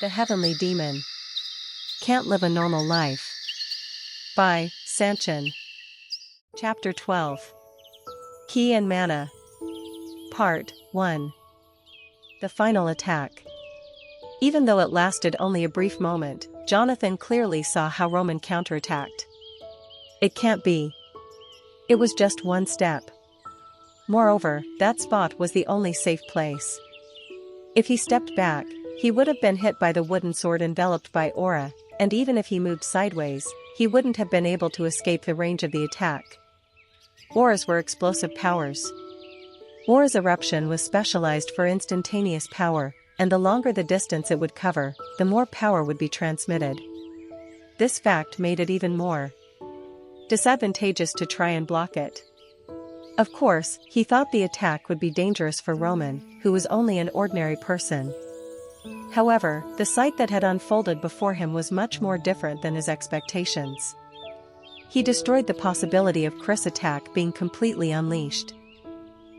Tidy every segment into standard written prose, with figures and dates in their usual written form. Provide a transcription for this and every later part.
The Heavenly Demon. Can't Live a Normal Life. By Sanchin. Chapter 12. Key and Mana. Part 1. The Final Attack. Even though it lasted only a brief moment, Jonathan clearly saw how Roman counterattacked. It can't be. It was just one step. Moreover, that spot was the only safe place. If he stepped back, he would have been hit by the wooden sword enveloped by aura, and even if he moved sideways, he wouldn't have been able to escape the range of the attack. Auras were explosive powers. Aura's eruption was specialized for instantaneous power, and the longer the distance it would cover, the more power would be transmitted. This fact made it even more disadvantageous to try and block it. Of course, he thought the attack would be dangerous for Roman, who was only an ordinary person. However, the sight that had unfolded before him was much more different than his expectations. He destroyed the possibility of Chris' attack being completely unleashed.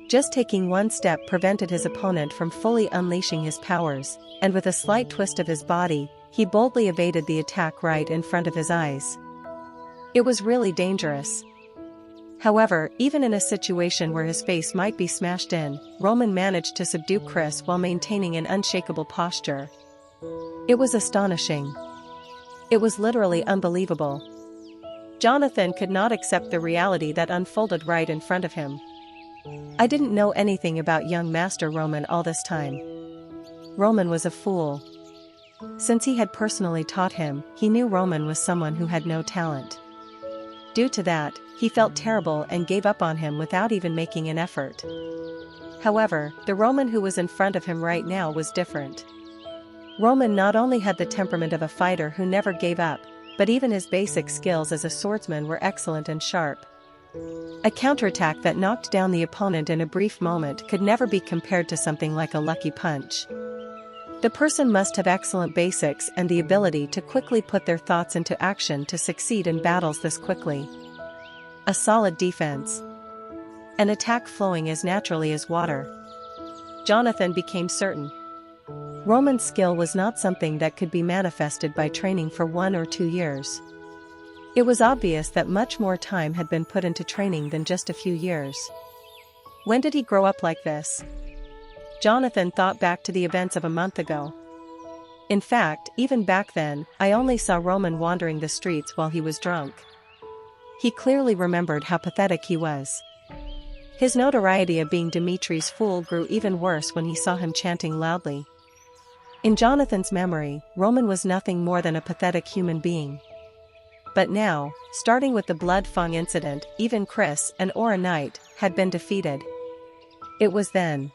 Just taking one step prevented his opponent from fully unleashing his powers, and with a slight twist of his body, he boldly evaded the attack right in front of his eyes. It was really dangerous. However, even in a situation where his face might be smashed in, Roman managed to subdue Chris while maintaining an unshakable posture. It was astonishing. It was literally unbelievable. Jonathan could not accept the reality that unfolded right in front of him. I didn't know anything about young Master Roman all this time. Roman was a fool. Since he had personally taught him, he knew Roman was someone who had no talent. Due to that, he felt terrible and gave up on him without even making an effort. However, the Roman who was in front of him right now was different. Roman not only had the temperament of a fighter who never gave up, but even his basic skills as a swordsman were excellent and sharp. A counterattack that knocked down the opponent in a brief moment could never be compared to something like a lucky punch. The person must have excellent basics and the ability to quickly put their thoughts into action to succeed in battles this quickly. A solid defense. An attack flowing as naturally as water. Jonathan became certain. Roman's skill was not something that could be manifested by training for 1 or 2 years. It was obvious that much more time had been put into training than just a few years. When did he grow up like this? Jonathan thought back to the events of a month ago. In fact, even back then, I only saw Roman wandering the streets while he was drunk. He clearly remembered how pathetic he was. His notoriety of being Dimitri's fool grew even worse when he saw him chanting loudly. In Jonathan's memory, Roman was nothing more than a pathetic human being. But now, starting with the Blood Fang incident, even Chris, an Aura Knight, had been defeated. It was then.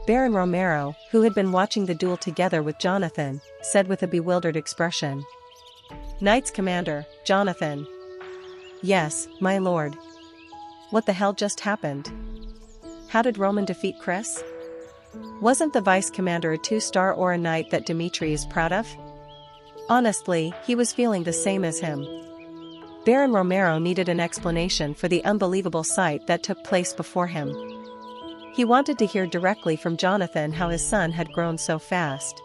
Baron Romero, who had been watching the duel together with Jonathan, said with a bewildered expression. "Knights Commander, Jonathan." "Yes, my lord." "What the hell just happened? How did Roman defeat Chris? Wasn't the Vice Commander a 2-star Aura Knight that Dimitri is proud of?" Honestly, he was feeling the same as him. Baron Romero needed an explanation for the unbelievable sight that took place before him. He wanted to hear directly from Jonathan how his son had grown so fast.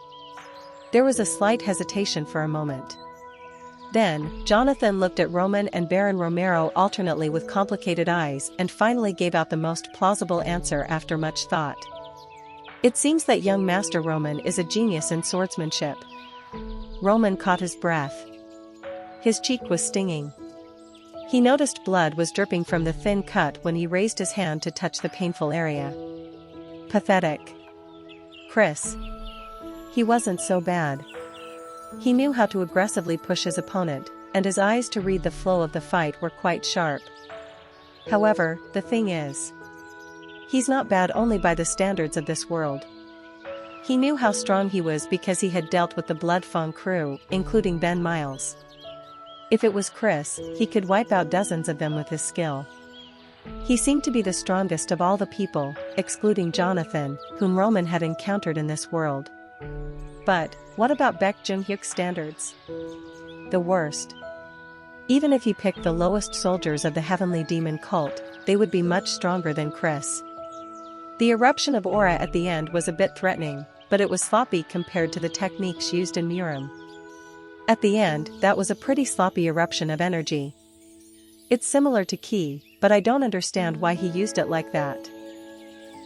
There was a slight hesitation for a moment. Then, Jonathan looked at Roman and Baron Romero alternately with complicated eyes and finally gave out the most plausible answer after much thought. "It seems that young Master Roman is a genius in swordsmanship." Roman caught his breath. His cheek was stinging. He noticed blood was dripping from the thin cut when he raised his hand to touch the painful area. Pathetic. Chris. He wasn't so bad. He knew how to aggressively push his opponent, and his eyes to read the flow of the fight were quite sharp. However, the thing is, he's not bad only by the standards of this world. He knew how strong he was because he had dealt with the Blood Fang crew, including Ben Miles. If it was Chris, he could wipe out dozens of them with his skill. He seemed to be the strongest of all the people, excluding Jonathan, whom Roman had encountered in this world. But, what about Baek Jung-hyuk's standards? The worst. Even if he picked the lowest soldiers of the Heavenly Demon cult, they would be much stronger than Chris. The eruption of aura at the end was a bit threatening, but it was sloppy compared to the techniques used in Murim. At the end, that was a pretty sloppy eruption of energy. It's similar to ki, but I don't understand why he used it like that.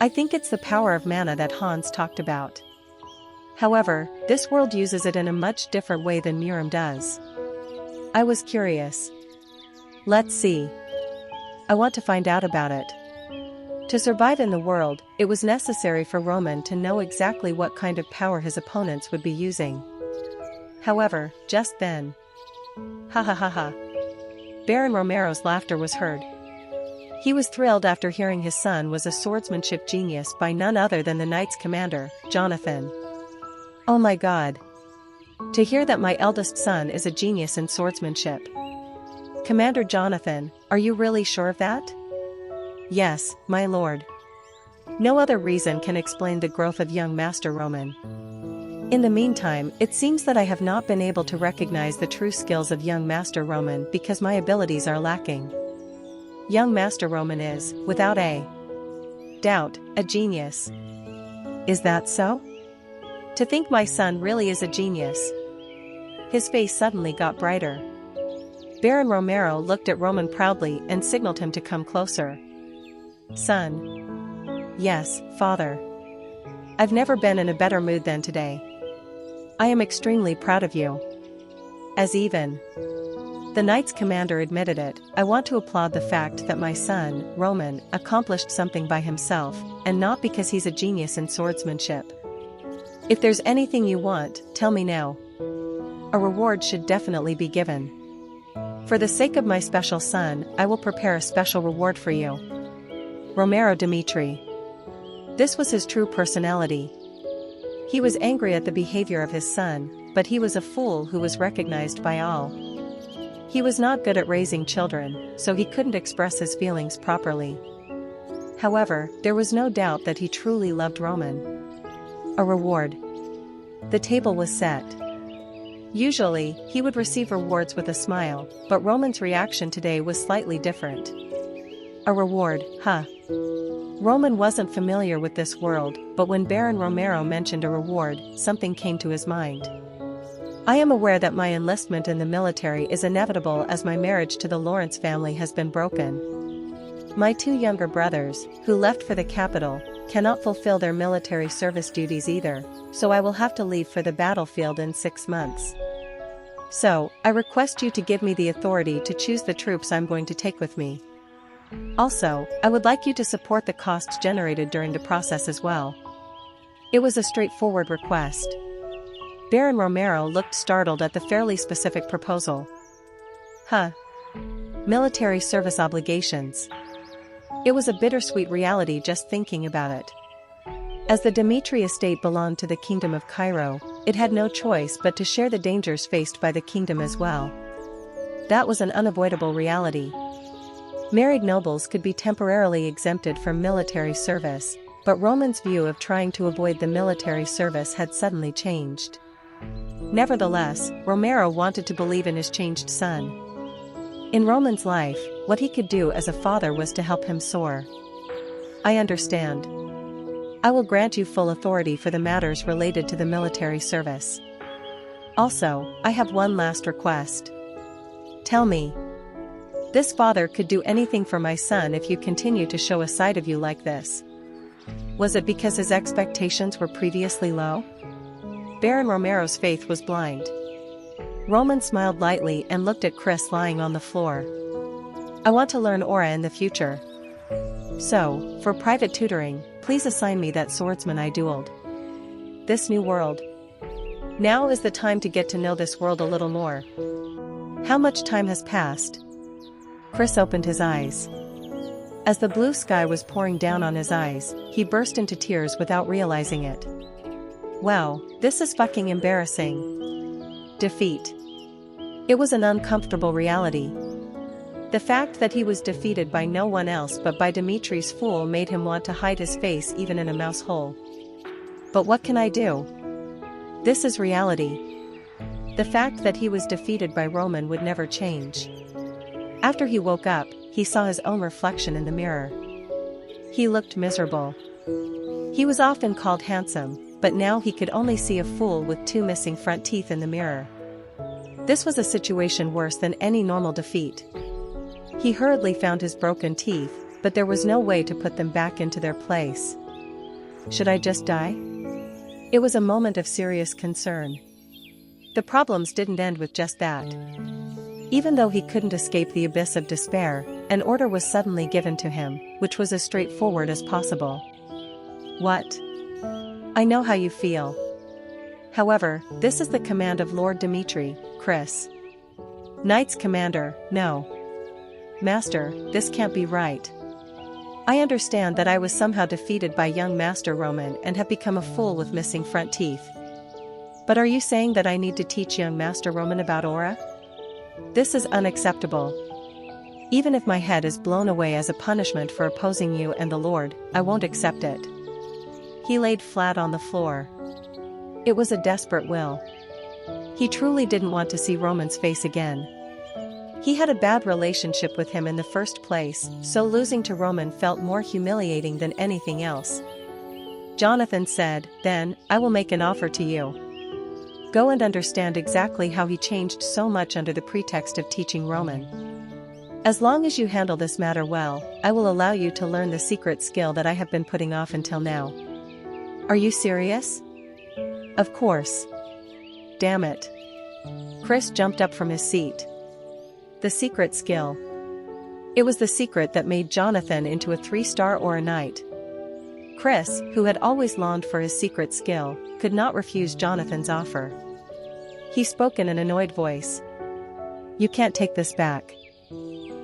I think it's the power of mana that Hans talked about. However, this world uses it in a much different way than Murim does. I was curious. Let's see. I want to find out about it. To survive in the world, it was necessary for Roman to know exactly what kind of power his opponents would be using. However, just then. Ha ha ha ha. Baron Romero's laughter was heard. He was thrilled after hearing his son was a swordsmanship genius by none other than the knight's commander, Jonathan. Oh my God. To hear that my eldest son is a genius in swordsmanship. Commander Jonathan, are you really sure of that? Yes, my lord. No other reason can explain the growth of young Master Roman. In the meantime, it seems that I have not been able to recognize the true skills of young Master Roman because my abilities are lacking. Young Master Roman is, without a doubt, a genius. Is that so? To think my son really is a genius. His face suddenly got brighter. Baron Romero looked at Roman proudly and signaled him to come closer. Son. Yes, father. I've never been in a better mood than today. I am extremely proud of you. As even the knight's commander admitted it, I want to applaud the fact that my son, Roman, accomplished something by himself, and not because he's a genius in swordsmanship. If there's anything you want, tell me now. A reward should definitely be given. For the sake of my special son, I will prepare a special reward for you. Romero Dmitri. This was his true personality. He was angry at the behavior of his son, but he was a fool who was recognized by all. He was not good at raising children, so he couldn't express his feelings properly. However, there was no doubt that he truly loved Roman. A reward. The table was set. Usually, he would receive rewards with a smile, but Roman's reaction today was slightly different. A reward, huh? Roman wasn't familiar with this world, but when Baron Romero mentioned a reward, something came to his mind. I am aware that my enlistment in the military is inevitable as my marriage to the Lawrence family has been broken. My two younger brothers, who left for the capital, cannot fulfill their military service duties either, so I will have to leave for the battlefield in 6 months. So, I request you to give me the authority to choose the troops I'm going to take with me. Also, I would like you to support the costs generated during the process as well. It was a straightforward request. Baron Romero looked startled at the fairly specific proposal. Huh. Military service obligations. It was a bittersweet reality just thinking about it. As the Dmitri estate belonged to the Kingdom of Cairo, it had no choice but to share the dangers faced by the kingdom as well. That was an unavoidable reality. Married nobles could be temporarily exempted from military service, but Roman's view of trying to avoid the military service had suddenly changed. Nevertheless, Romero wanted to believe in his changed son. In Roman's life, what he could do as a father was to help him soar. I understand. I will grant you full authority for the matters related to the military service. Also, I have one last request. Tell me. This father could do anything for my son if you continue to show a side of you like this. Was it because his expectations were previously low? Baron Romero's faith was blind. Roman smiled lightly and looked at Chris lying on the floor. I want to learn aura in the future. So, for private tutoring, please assign me that swordsman I dueled. This new world. Now is the time to get to know this world a little more. How much time has passed? Chris opened his eyes. As the blue sky was pouring down on his eyes, he burst into tears without realizing it. Wow, this is fucking embarrassing. Defeat. It was an uncomfortable reality. The fact that he was defeated by no one else but by Dimitri's fool made him want to hide his face even in a mouse hole. But what can I do? This is reality. The fact that he was defeated by Roman would never change. After he woke up, he saw his own reflection in the mirror. He looked miserable. He was often called handsome, but now he could only see a fool with 2 missing front teeth in the mirror. This was a situation worse than any normal defeat. He hurriedly found his broken teeth, but there was no way to put them back into their place. Should I just die? It was a moment of serious concern. The problems didn't end with just that. Even though he couldn't escape the abyss of despair, an order was suddenly given to him, which was as straightforward as possible. What? I know how you feel. However, this is the command of Lord Dimitri, Chris. Knights Commander, no. Master, this can't be right. I understand that I was somehow defeated by young Master Roman and have become a fool with missing front teeth. But are you saying that I need to teach young Master Roman about aura? This is unacceptable. Even if my head is blown away as a punishment for opposing you and the Lord, I won't accept it. He laid flat on the floor. It was a desperate will. He truly didn't want to see Roman's face again. He had a bad relationship with him in the first place, so losing to Roman felt more humiliating than anything else. Jonathan said, "Then, I will make an offer to you. Go and understand exactly how he changed so much under the pretext of teaching Roman. As long as you handle this matter well, I will allow you to learn the secret skill that I have been putting off until now." Are you serious? Of course. Damn it. Chris jumped up from his seat. The secret skill. It was the secret that made Jonathan into a 3-star aura knight. Chris, who had always longed for his secret skill, could not refuse Jonathan's offer. He spoke in an annoyed voice. You can't take this back.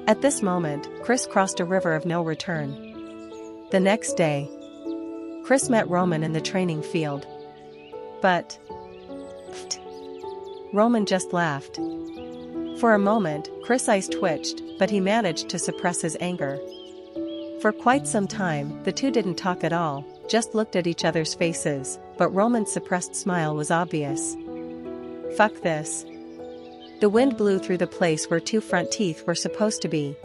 At this moment, Chris crossed a river of no return. The next day, Chris met Roman in the training field. But Roman just laughed. For a moment, Chris' eyes twitched, but he managed to suppress his anger. For quite some time, the two didn't talk at all, just looked at each other's faces, but Roman's suppressed smile was obvious. Fuck this. The wind blew through the place where 2 front teeth were supposed to be.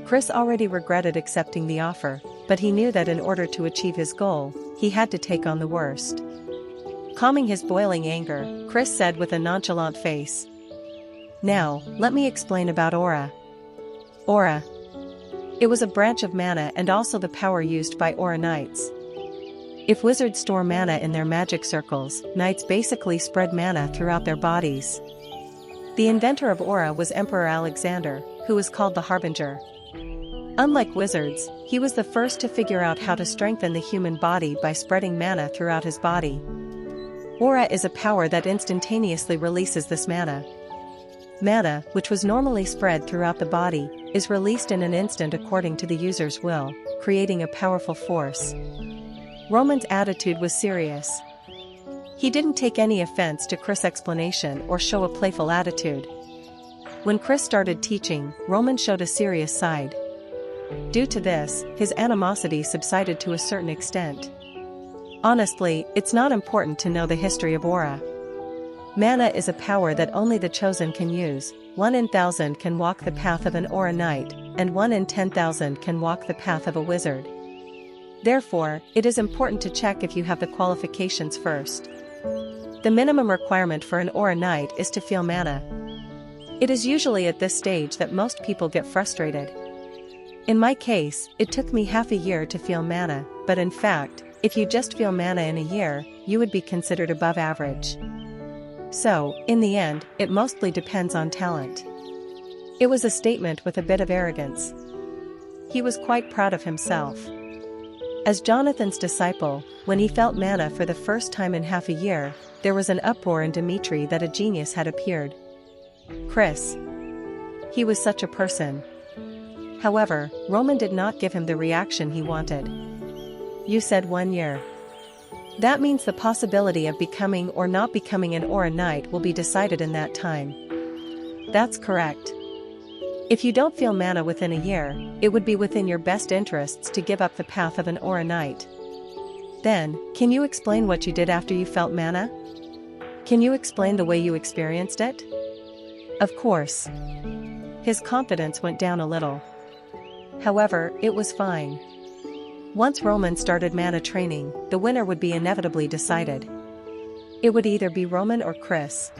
Chris already regretted accepting the offer, but he knew that in order to achieve his goal, he had to take on the worst. Calming his boiling anger, Chris said with a nonchalant face, "Now, let me explain about aura." Aura. It was a branch of mana and also the power used by aura knights. If wizards store mana in their magic circles, knights basically spread mana throughout their bodies. The inventor of aura was Emperor Alexander, who was called the Harbinger. Unlike wizards, he was the first to figure out how to strengthen the human body by spreading mana throughout his body. Aura is a power that instantaneously releases this mana. Mana, which was normally spread throughout the body, is released in an instant according to the user's will, creating a powerful force. Roman's attitude was serious. He didn't take any offense to Chris' explanation or show a playful attitude. When Chris started teaching, Roman showed a serious side. Due to this, his animosity subsided to a certain extent. Honestly, it's not important to know the history of aura. Mana is a power that only the chosen can use. 1 in 1,000 can walk the path of an aura knight, and 1 in 10,000 can walk the path of a wizard. Therefore, it is important to check if you have the qualifications first. The minimum requirement for an aura knight is to feel mana. It is usually at this stage that most people get frustrated. In my case, it took me half a year to feel mana, but in fact, if you just feel mana in a year, you would be considered above average. So, in the end, it mostly depends on talent. It was a statement with a bit of arrogance. He was quite proud of himself. As Jonathan's disciple, when he felt mana for the first time in half a year, there was an uproar in Dimitri that a genius had appeared. Chris. He was such a person. However, Roman did not give him the reaction he wanted. You said 1 year. That means the possibility of becoming or not becoming an aura knight will be decided in that time. That's correct. If you don't feel mana within a year, it would be within your best interests to give up the path of an aura knight. Then, can you explain what you did after you felt mana? Can you explain the way you experienced it? Of course. His confidence went down a little. However, it was fine. Once Roman started mana training, the winner would be inevitably decided. It would either be Roman or Chris.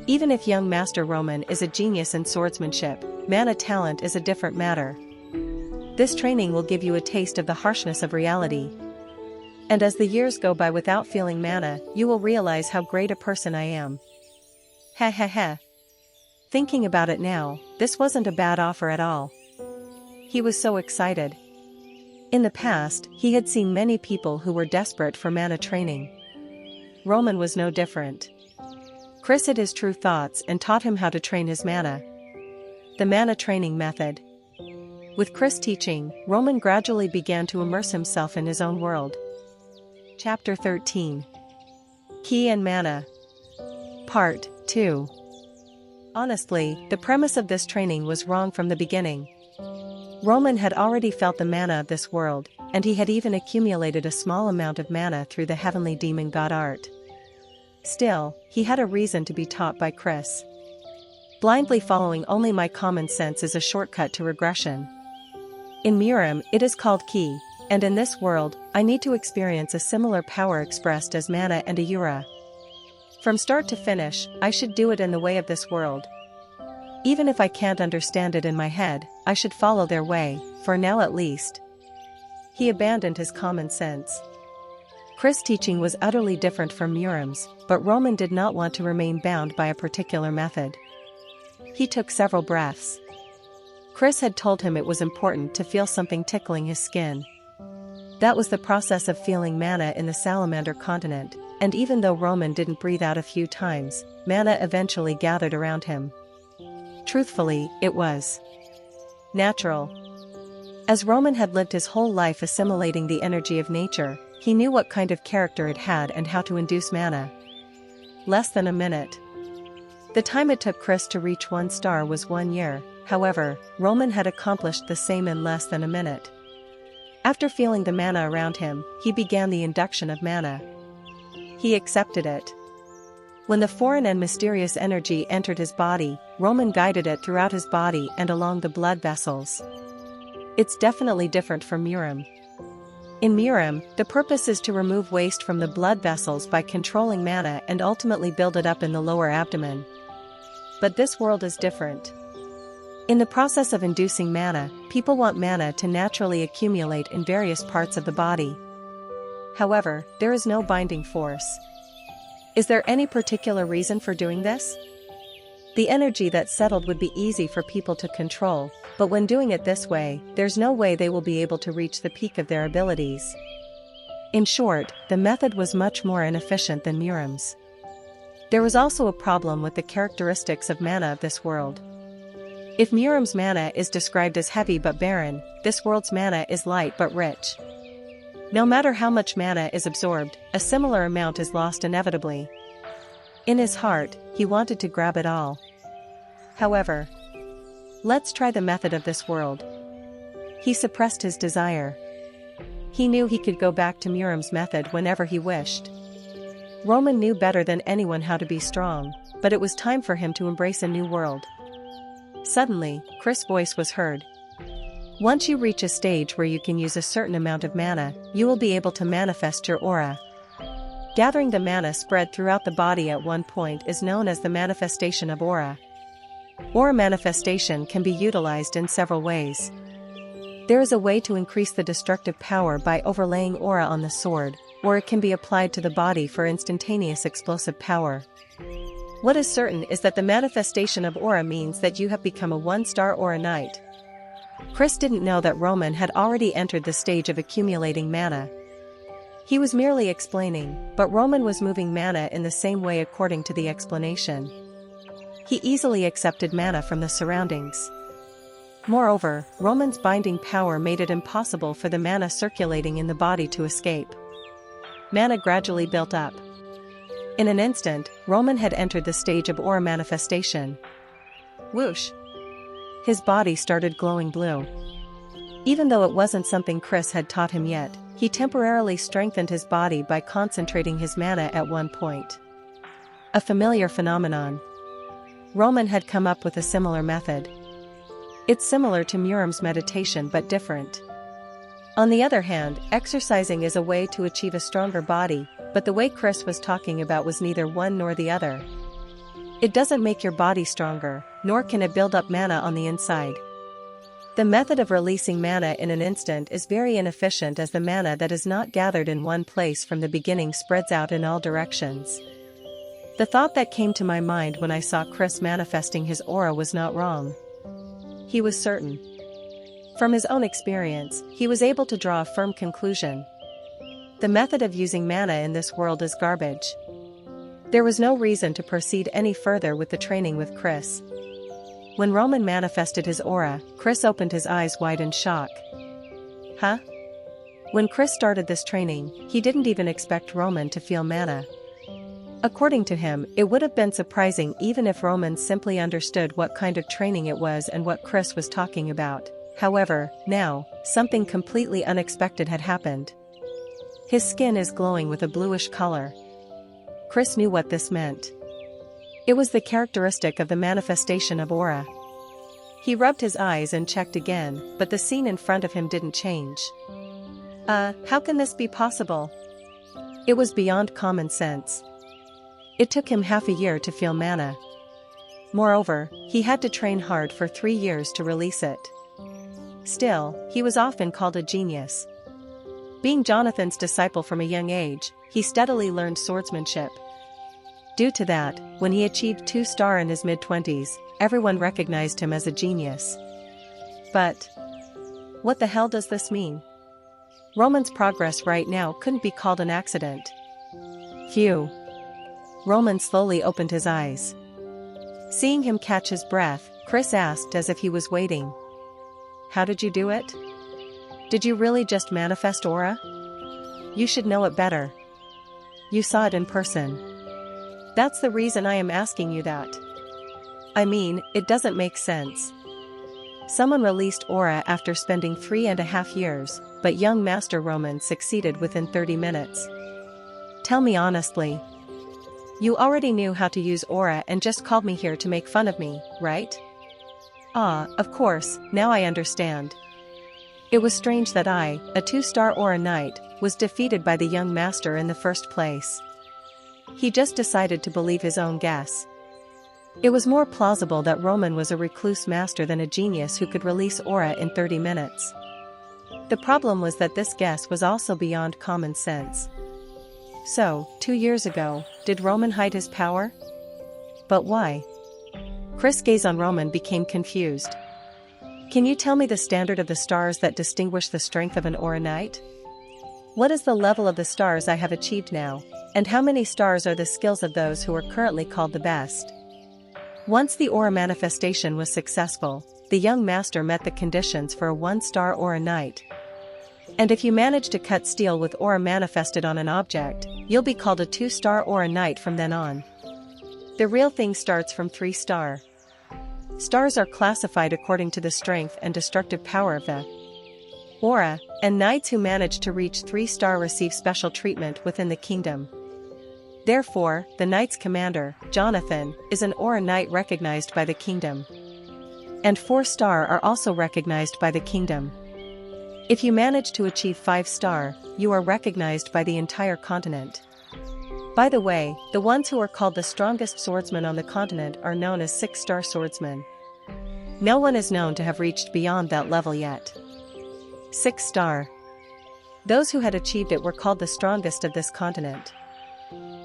Even if young Master Roman is a genius in swordsmanship, mana talent is a different matter. This training will give you a taste of the harshness of reality. And as the years go by without feeling mana, you will realize how great a person I am. Ha ha ha. Thinking about it now, this wasn't a bad offer at all. He was so excited. In the past, he had seen many people who were desperate for mana training. Roman was no different. Chris hid his true thoughts and taught him how to train his mana. The mana training method. With Chris teaching, Roman gradually began to immerse himself in his own world. Chapter 13. Ki and Mana. Part 2. Honestly, the premise of this training was wrong from the beginning. Roman had already felt the mana of this world, and he had even accumulated a small amount of mana through the heavenly demon god art. Still, he had a reason to be taught by Chris. Blindly following only my common sense is a shortcut to regression. In Miram, it is called Ki, and in this world, I need to experience a similar power expressed as mana and Ayura. From start to finish, I should do it in the way of this world. Even if I can't understand it in my head, I should follow their way, for now at least. He abandoned his common sense. Chris' teaching was utterly different from Miram's, but Roman did not want to remain bound by a particular method. He took several breaths. Chris had told him it was important to feel something tickling his skin. That was the process of feeling mana in the salamander continent, and even though Roman didn't breathe out a few times, mana eventually gathered around him. Truthfully, it was natural. As Roman had lived his whole life assimilating the energy of nature, he knew what kind of character it had and how to induce mana. Less than a minute. The time it took Chris to reach 1 star was 1 year, however, Roman had accomplished the same in less than a minute. After feeling the mana around him, he began the induction of mana. He accepted it. When the foreign and mysterious energy entered his body, Roman guided it throughout his body and along the blood vessels. It's definitely different from Miram. In Miram, the purpose is to remove waste from the blood vessels by controlling mana and ultimately build it up in the lower abdomen. But this world is different. In the process of inducing mana, people want mana to naturally accumulate in various parts of the body. However, there is no binding force. Is there any particular reason for doing this? The energy that settled would be easy for people to control, but when doing it this way, there's no way they will be able to reach the peak of their abilities. In short, the method was much more inefficient than Miram's. There was also a problem with the characteristics of mana of this world. If Miram's mana is described as heavy but barren, this world's mana is light but rich. No matter how much mana is absorbed, a similar amount is lost inevitably. In his heart, he wanted to grab it all. However, let's try the method of this world. He suppressed his desire. He knew he could go back to Miram's method whenever he wished. Roman knew better than anyone how to be strong, but it was time for him to embrace a new world. Suddenly, Chris' voice was heard. Once you reach a stage where you can use a certain amount of mana, you will be able to manifest your aura. Gathering the mana spread throughout the body at one point is known as the manifestation of aura. Aura manifestation can be utilized in several ways. There is a way to increase the destructive power by overlaying aura on the sword, or it can be applied to the body for instantaneous explosive power. What is certain is that the manifestation of aura means that you have become a 1-star aura knight. Chris didn't know that Roman had already entered the stage of accumulating mana. He was merely explaining, but Roman was moving mana in the same way according to the explanation. He easily accepted mana from the surroundings. Moreover, Roman's binding power made it impossible for the mana circulating in the body to escape. Mana gradually built up. In an instant, Roman had entered the stage of aura manifestation. Whoosh! His body started glowing blue. Even though it wasn't something Chris had taught him yet, he temporarily strengthened his body by concentrating his mana at one point. A familiar phenomenon. Roman had come up with a similar method. It's similar to Miram's meditation but different. On the other hand, exercising is a way to achieve a stronger body, but the way Chris was talking about was neither one nor the other. It doesn't make your body stronger, nor can it build up mana on the inside. The method of releasing mana in an instant is very inefficient, as the mana that is not gathered in one place from the beginning spreads out in all directions. The thought that came to my mind when I saw Chris manifesting his aura was not wrong. He was certain. From his own experience, he was able to draw a firm conclusion. The method of using mana in this world is garbage. There was no reason to proceed any further with the training with Chris. When Roman manifested his aura, Chris opened his eyes wide in shock. Huh? When Chris started this training, he didn't even expect Roman to feel mana. According to him, it would have been surprising even if Roman simply understood what kind of training it was and what Chris was talking about. However, now, something completely unexpected had happened. His skin is glowing with a bluish color. Chris knew what this meant. It was the characteristic of the manifestation of aura. He rubbed his eyes and checked again, but the scene in front of him didn't change. How can this be possible? It was beyond common sense. It took him half a year to feel mana. Moreover, he had to train hard for 3 years to release it. Still, he was often called a genius. Being Jonathan's disciple from a young age, he steadily learned swordsmanship. Due to that, when he achieved 2-star in his mid-20s, everyone recognized him as a genius. But what the hell does this mean? Roman's progress right now couldn't be called an accident. Phew. Roman slowly opened his eyes. Seeing him catch his breath, Chris asked as if he was waiting. How did you do it? Did you really just manifest aura? You should know it better. You saw it in person. That's the reason I am asking you that. I mean, it doesn't make sense. Someone released aura after spending 3.5 years, but young Master Roman succeeded within 30 minutes. Tell me honestly. You already knew how to use aura and just called me here to make fun of me, right? Ah, of course, now I understand. It was strange that I, a 2-star aura knight, was defeated by the young master in the first place. He just decided to believe his own guess. It was more plausible that Roman was a recluse master than a genius who could release aura in 30 minutes. The problem was that this guess was also beyond common sense. So, 2 years ago, did Roman hide his power? But why? Chris' gaze on Roman became confused. Can you tell me the standard of the stars that distinguish the strength of an aura knight? What is the level of the stars I have achieved now, and how many stars are the skills of those who are currently called the best? Once the aura manifestation was successful, the young master met the conditions for a 1-star aura knight. And if you manage to cut steel with aura manifested on an object, you'll be called a 2-star aura knight from then on. The real thing starts from 3-star. Stars are classified according to the strength and destructive power of the aura, and knights who manage to reach 3-star receive special treatment within the kingdom. Therefore, the knight's commander, Jonathan, is an aura knight recognized by the kingdom. And 4-star are also recognized by the kingdom. If you manage to achieve 5-star, you are recognized by the entire continent. By the way, the ones who are called the strongest swordsmen on the continent are known as 6-star swordsmen. No one is known to have reached beyond that level yet. 6-star. Those who had achieved it were called the strongest of this continent.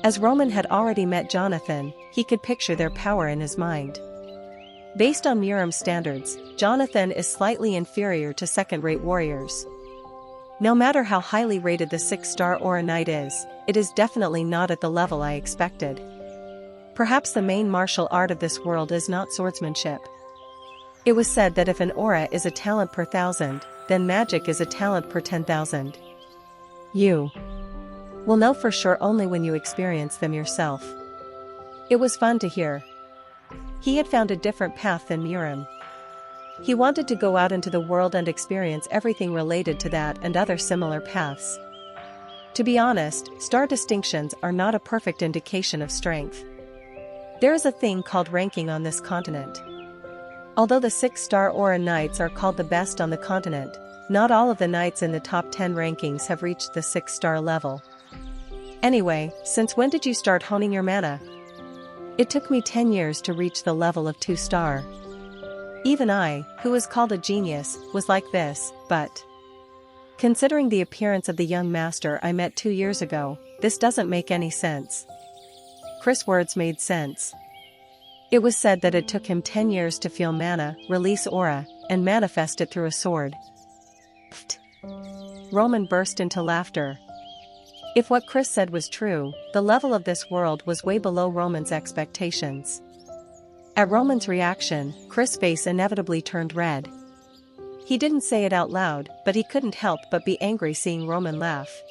As Roman had already met Jonathan, he could picture their power in his mind. Based on Muram's standards, Jonathan is slightly inferior to second-rate warriors. No matter how highly rated the 6-star aura knight is, it is definitely not at the level I expected. Perhaps the main martial art of this world is not swordsmanship. It was said that if an aura is a talent per 1,000, then magic is a talent per 10,000. You will know for sure only when you experience them yourself. It was fun to hear. He had found a different path than Muram. He wanted to go out into the world and experience everything related to that and other similar paths. To be honest, star distinctions are not a perfect indication of strength. There is a thing called ranking on this continent. Although the 6-star aura knights are called the best on the continent, Not all of the knights in the top 10 rankings have reached the 6-star level. Anyway, since when did you start honing your mana? It took me 10 years to reach the level of 2-star. Even I, who was called a genius, was like this, but considering the appearance of the young master I met 2 years ago, this doesn't make any sense. Chris' words made sense. It was said that it took him 10 years to feel mana, release aura, and manifest it through a sword. Pfft. Roman burst into laughter. If what Chris said was true, the level of this world was way below Roman's expectations. At Roman's reaction, Chris' face inevitably turned red. He didn't say it out loud, but he couldn't help but be angry seeing Roman laugh.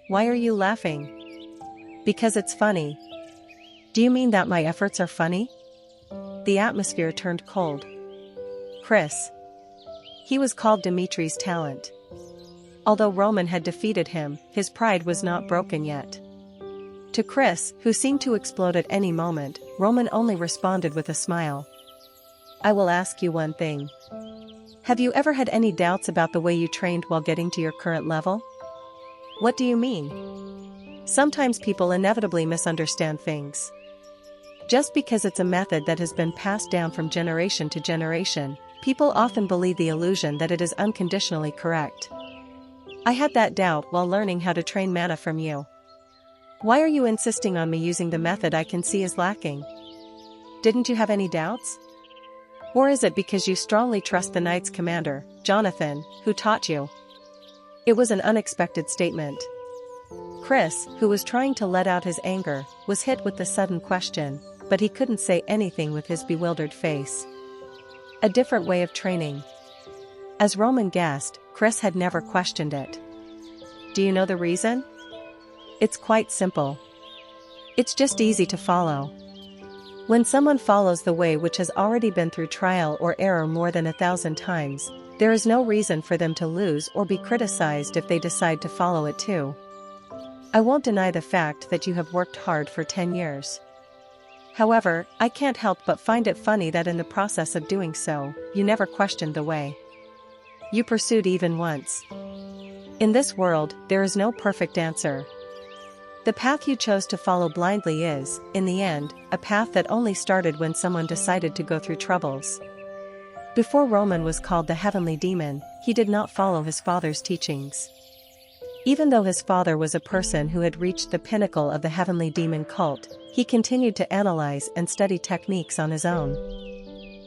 Why are you laughing? Because it's funny. Do you mean that my efforts are funny? The atmosphere turned cold. Chris. He was called Dimitri's talent. Although Roman had defeated him, his pride was not broken yet. To Chris, who seemed to explode at any moment, Roman only responded with a smile. I will ask you one thing. Have you ever had any doubts about the way you trained while getting to your current level? What do you mean? Sometimes people inevitably misunderstand things. Just because it's a method that has been passed down from generation to generation, people often believe the illusion that it is unconditionally correct. I had that doubt while learning how to train mana from you. Why are you insisting on me using the method I can see is lacking? Didn't you have any doubts? Or is it because you strongly trust the knight's commander, Jonathan, who taught you? It was an unexpected statement. Chris, who was trying to let out his anger, was hit with the sudden question, but he couldn't say anything with his bewildered face. A different way of training. As Roman guessed, Chris had never questioned it. Do you know the reason? It's quite simple. It's just easy to follow. When someone follows the way which has already been through trial or error more than 1,000 times, there is no reason for them to lose or be criticized if they decide to follow it too. I won't deny the fact that you have worked hard for 10 years. However, I can't help but find it funny that in the process of doing so, you never questioned the way you pursued even once. In this world, there is no perfect answer. The path you chose to follow blindly is, in the end, a path that only started when someone decided to go through troubles. Before Roman was called the heavenly demon, he did not follow his father's teachings. Even though his father was a person who had reached the pinnacle of the heavenly demon cult, he continued to analyze and study techniques on his own.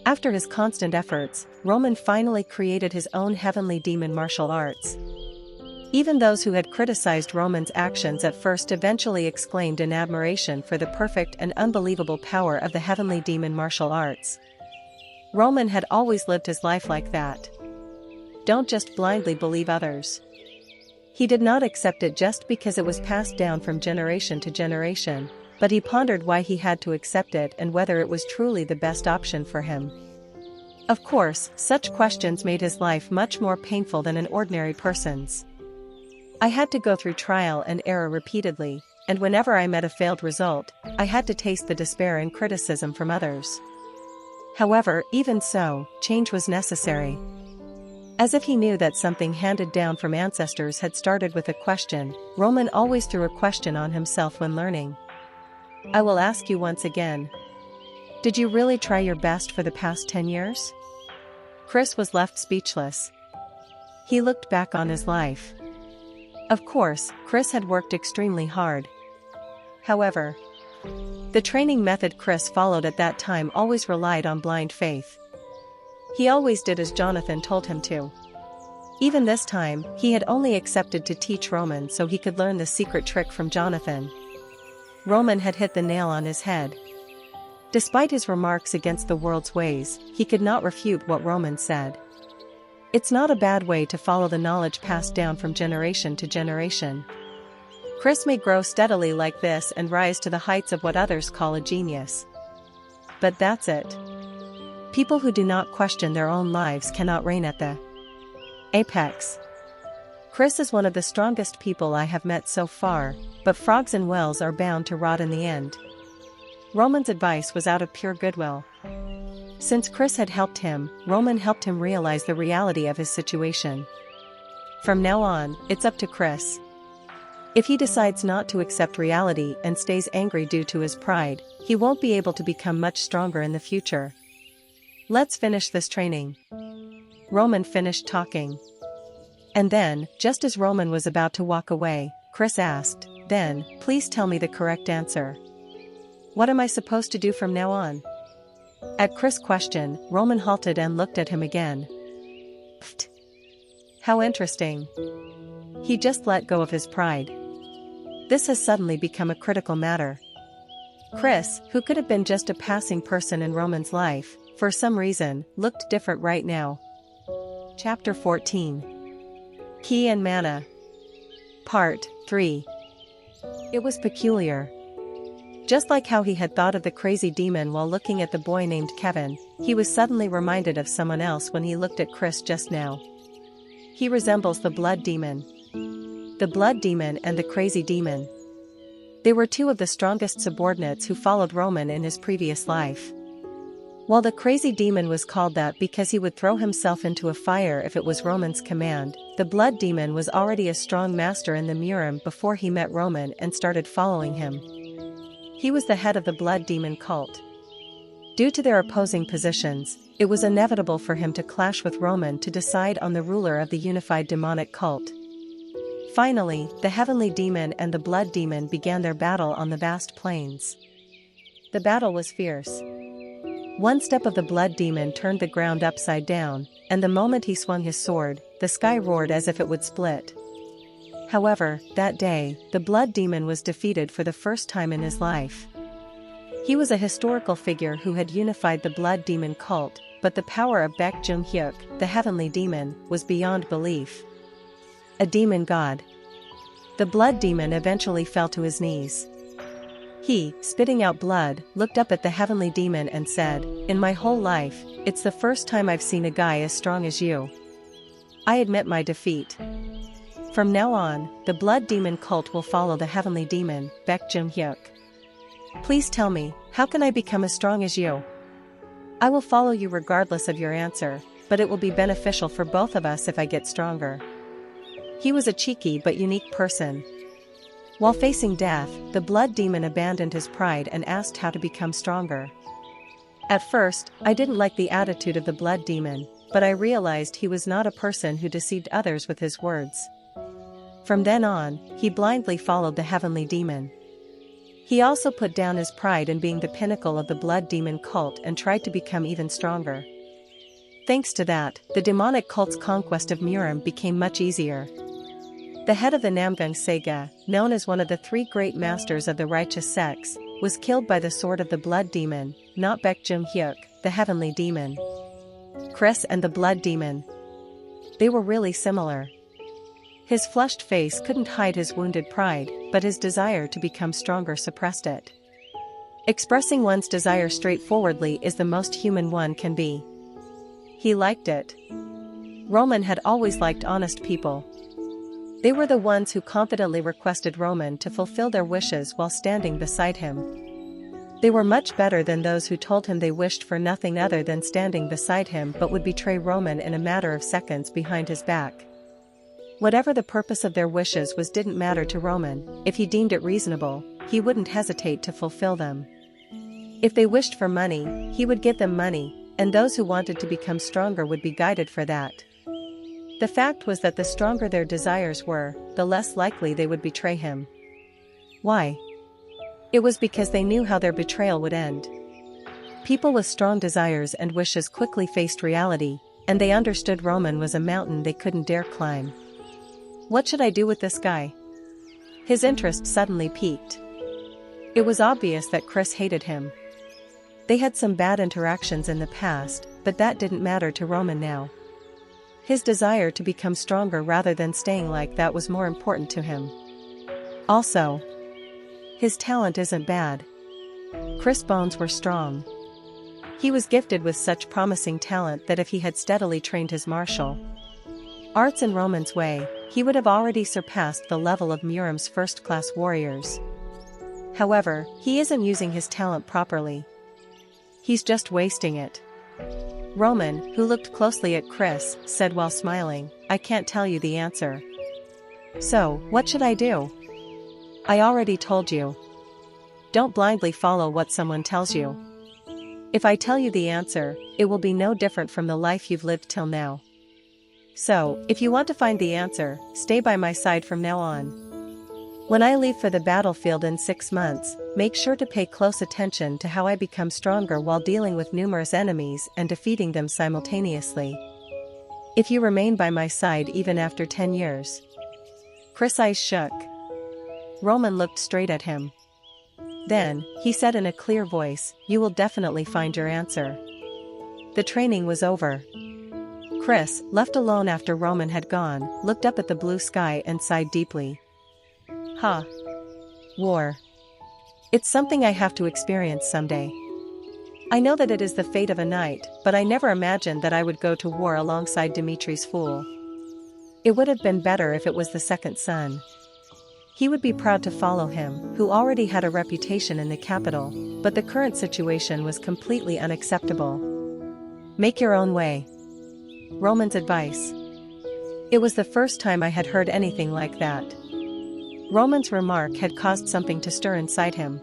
After his constant efforts, Roman finally created his own heavenly demon martial arts. Even those who had criticized Roman's actions at first eventually exclaimed in admiration for the perfect and unbelievable power of the heavenly demon martial arts. Roman had always lived his life like that. Don't just blindly believe others. He did not accept it just because it was passed down from generation to generation, but he pondered why he had to accept it and whether it was truly the best option for him. Of course, such questions made his life much more painful than an ordinary person's. I had to go through trial and error repeatedly, and whenever I met a failed result, I had to taste the despair and criticism from others. However, even so, change was necessary. As if he knew that something handed down from ancestors had started with a question, Roman always threw a question on himself when learning. I will ask you once again. Did you really try your best for the past 10 years? Chris was left speechless. He looked back on his life. Of course, Chris had worked extremely hard. However, the training method Chris followed at that time always relied on blind faith. He always did as Jonathan told him to. Even this time, he had only accepted to teach Roman so he could learn the secret trick from Jonathan. Roman had hit the nail on his head. Despite his remarks against the world's ways, he could not refute what Roman said. It's not a bad way to follow the knowledge passed down from generation to generation. Chris may grow steadily like this and rise to the heights of what others call a genius. But that's it. People who do not question their own lives cannot reign at the apex. Chris is one of the strongest people I have met so far, but frogs in wells are bound to rot in the end. Roman's advice was out of pure goodwill. Since Chris had helped him, Roman helped him realize the reality of his situation. From now on, it's up to Chris. If he decides not to accept reality and stays angry due to his pride, he won't be able to become much stronger in the future. Let's finish this training. Roman finished talking. And then, just as Roman was about to walk away, Chris asked, "Then, please tell me the correct answer. What am I supposed to do from now on?" At Chris' question, Roman halted and looked at him again. Pfft. How interesting. He just let go of his pride. This has suddenly become a critical matter. Chris, who could have been just a passing person in Roman's life, for some reason, looked different right now. Chapter 14. Key and Mana. Part 3. It was peculiar. Just like how he had thought of the crazy demon while looking at the boy named Kevin, he was suddenly reminded of someone else when he looked at Chris just now. He resembles the blood demon. The blood demon and the crazy demon. They were two of the strongest subordinates who followed Roman in his previous life. While the crazy demon was called that because he would throw himself into a fire if it was Roman's command, the blood demon was already a strong master in the Murim before he met Roman and started following him. He was the head of the blood demon cult. Due to their opposing positions, it was inevitable for him to clash with Roman to decide on the ruler of the unified demonic cult. Finally, the heavenly demon and the blood demon began their battle on the vast plains. The battle was fierce. One step of the blood demon turned the ground upside down, and the moment he swung his sword, the sky roared as if it would split. However, that day, the blood demon was defeated for the first time in his life. He was a historical figure who had unified the blood demon cult, but the power of Baek Jung-hyuk, the heavenly demon, was beyond belief. A demon god. The blood demon eventually fell to his knees. He, spitting out blood, looked up at the heavenly demon and said, "In my whole life, it's the first time I've seen a guy as strong as you. I admit my defeat. From now on, the blood demon cult will follow the heavenly demon, Baek Jung-hyuk. Please tell me, how can I become as strong as you? I will follow you regardless of your answer, but it will be beneficial for both of us if I get stronger." He was a cheeky but unique person. While facing death, the blood demon abandoned his pride and asked how to become stronger. At first, I didn't like the attitude of the blood demon, but I realized he was not a person who deceived others with his words. From then on, he blindly followed the heavenly demon. He also put down his pride in being the pinnacle of the blood demon cult and tried to become even stronger. Thanks to that, the demonic cult's conquest of Murim became much easier. The head of the Namgung Sega, known as one of the three great masters of the righteous sects, was killed by the sword of the blood demon, not Baek Jung-hyuk, the heavenly demon. Chris and the blood demon. They were really similar. His flushed face couldn't hide his wounded pride, but his desire to become stronger suppressed it. Expressing one's desire straightforwardly is the most human one can be. He liked it. Roman had always liked honest people. They were the ones who confidently requested Roman to fulfill their wishes while standing beside him. They were much better than those who told him they wished for nothing other than standing beside him but would betray Roman in a matter of seconds behind his back. Whatever the purpose of their wishes was didn't matter to Roman. If he deemed it reasonable, he wouldn't hesitate to fulfill them. If they wished for money, he would give them money, and those who wanted to become stronger would be guided for that. The fact was that the stronger their desires were, the less likely they would betray him. Why? It was because they knew how their betrayal would end. People with strong desires and wishes quickly faced reality, and they understood Roman was a mountain they couldn't dare climb. What should I do with this guy? His interest suddenly piqued. It was obvious that Chris hated him. They had some bad interactions in the past, but that didn't matter to Roman now. His desire to become stronger rather than staying like that was more important to him. Also, his talent isn't bad. Chris' bones were strong. He was gifted with such promising talent that if he had steadily trained his martial arts in Roman's way, he would have already surpassed the level of Murim's first-class warriors. However, he isn't using his talent properly. He's just wasting it. Roman, who looked closely at Chris, said while smiling, "I can't tell you the answer." "So, what should I do?" "I already told you. Don't blindly follow what someone tells you. If I tell you the answer, it will be no different from the life you've lived till now. So, if you want to find the answer, stay by my side from now on. When I leave for the battlefield in 6 months, make sure to pay close attention to how I become stronger while dealing with numerous enemies and defeating them simultaneously. If you remain by my side even after 10 years. Chris' eyes shook. Roman looked straight at him. Then, he said in a clear voice, "You will definitely find your answer." The training was over. Chris, left alone after Roman had gone, looked up at the blue sky and sighed deeply. "Huh. War. It's something I have to experience someday. I know that it is the fate of a knight, but I never imagined that I would go to war alongside Dimitri's fool. It would have been better if it was the second son. He would be proud to follow him, who already had a reputation in the capital, but the current situation was completely unacceptable. Make your own way." Roman's advice. It was the first time I had heard anything like that. Roman's remark had caused something to stir inside him.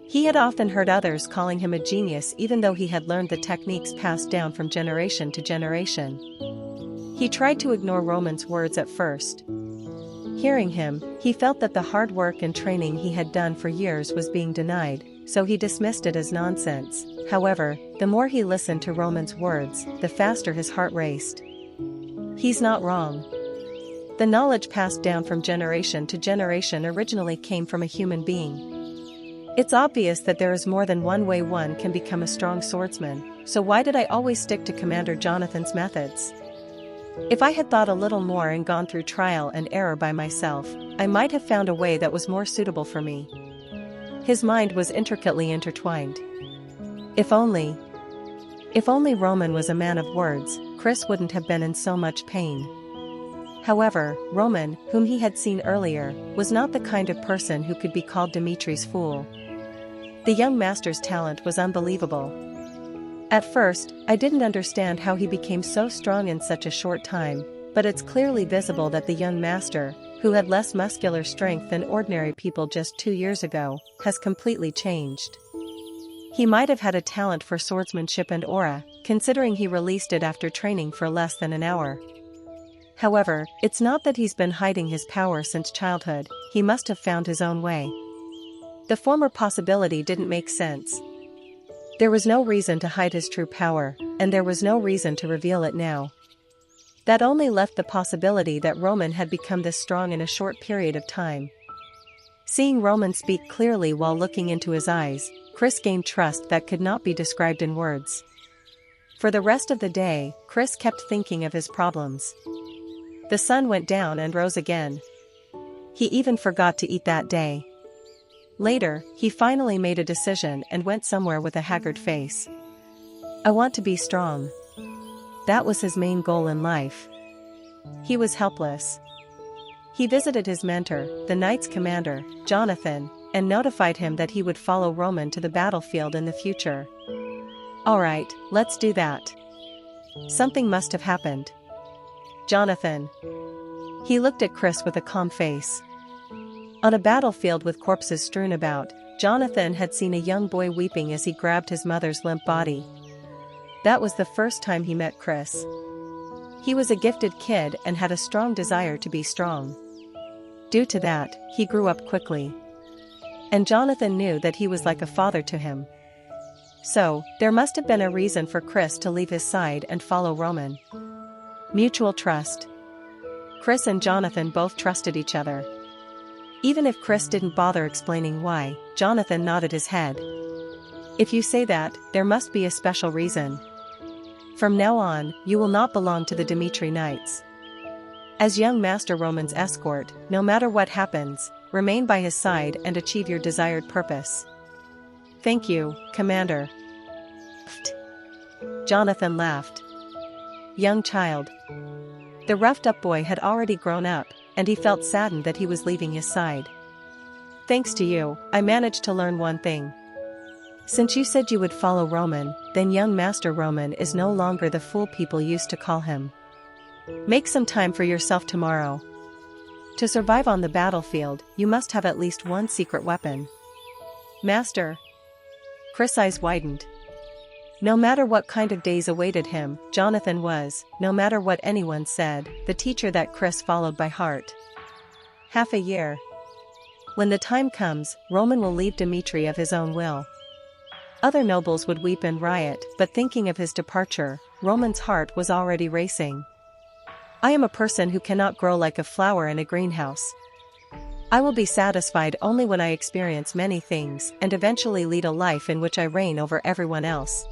He had often heard others calling him a genius even though he had learned the techniques passed down from generation to generation. He tried to ignore Roman's words at first. Hearing him, he felt that the hard work and training he had done for years was being denied, so he dismissed it as nonsense. However, the more he listened to Roman's words, the faster his heart raced. He's not wrong. The knowledge passed down from generation to generation originally came from a human being. It's obvious that there is more than one way one can become a strong swordsman, so why did I always stick to Commander Jonathan's methods? If I had thought a little more and gone through trial and error by myself, I might have found a way that was more suitable for me. His mind was intricately intertwined. If only Roman was a man of words, Chris wouldn't have been in so much pain. However, Roman, whom he had seen earlier, was not the kind of person who could be called Dimitri's fool. The young master's talent was unbelievable. At first, I didn't understand how he became so strong in such a short time, but it's clearly visible that the young master, who had less muscular strength than ordinary people just 2 years ago, has completely changed. He might have had a talent for swordsmanship and aura, considering he released it after training for less than an hour. However, it's not that he's been hiding his power since childhood, he must have found his own way. The former possibility didn't make sense. There was no reason to hide his true power, and there was no reason to reveal it now. That only left the possibility that Roman had become this strong in a short period of time. Seeing Roman speak clearly while looking into his eyes, Chris gained trust that could not be described in words. For the rest of the day, Chris kept thinking of his problems. The sun went down and rose again. He even forgot to eat that day. Later, he finally made a decision and went somewhere with a haggard face. I want to be strong. That was his main goal in life. He was helpless. He visited his mentor, the knight's commander, Jonathan, and notified him that he would follow Roman to the battlefield in the future. All right, let's do that. Something must have happened. Jonathan. He looked at Chris with a calm face. On a battlefield with corpses strewn about, Jonathan had seen a young boy weeping as he grabbed his mother's limp body. That was the first time he met Chris. He was a gifted kid and had a strong desire to be strong. Due to that, he grew up quickly. And Jonathan knew that he was like a father to him. So, there must have been a reason for Chris to leave his side and follow Roman. Mutual trust. Chris and Jonathan both trusted each other. Even if Chris didn't bother explaining why, Jonathan nodded his head. If you say that, there must be a special reason. From now on, you will not belong to the Dimitri Knights. As young Master Roman's escort, no matter what happens, remain by his side and achieve your desired purpose. Thank you, Commander. Jonathan laughed. Young child. The roughed-up boy had already grown up, and he felt saddened that he was leaving his side. Thanks to you, I managed to learn one thing. Since you said you would follow Roman, then young Master Roman is no longer the fool people used to call him. Make some time for yourself tomorrow. To survive on the battlefield, you must have at least one secret weapon. Master. Chris' eyes widened. No matter what kind of days awaited him, Jonathan was, no matter what anyone said, the teacher that Chris followed by heart. Half a year. When the time comes, Roman will leave Dmitri of his own will. Other nobles would weep and riot, but thinking of his departure, Roman's heart was already racing. I am a person who cannot grow like a flower in a greenhouse. I will be satisfied only when I experience many things and eventually lead a life in which I reign over everyone else.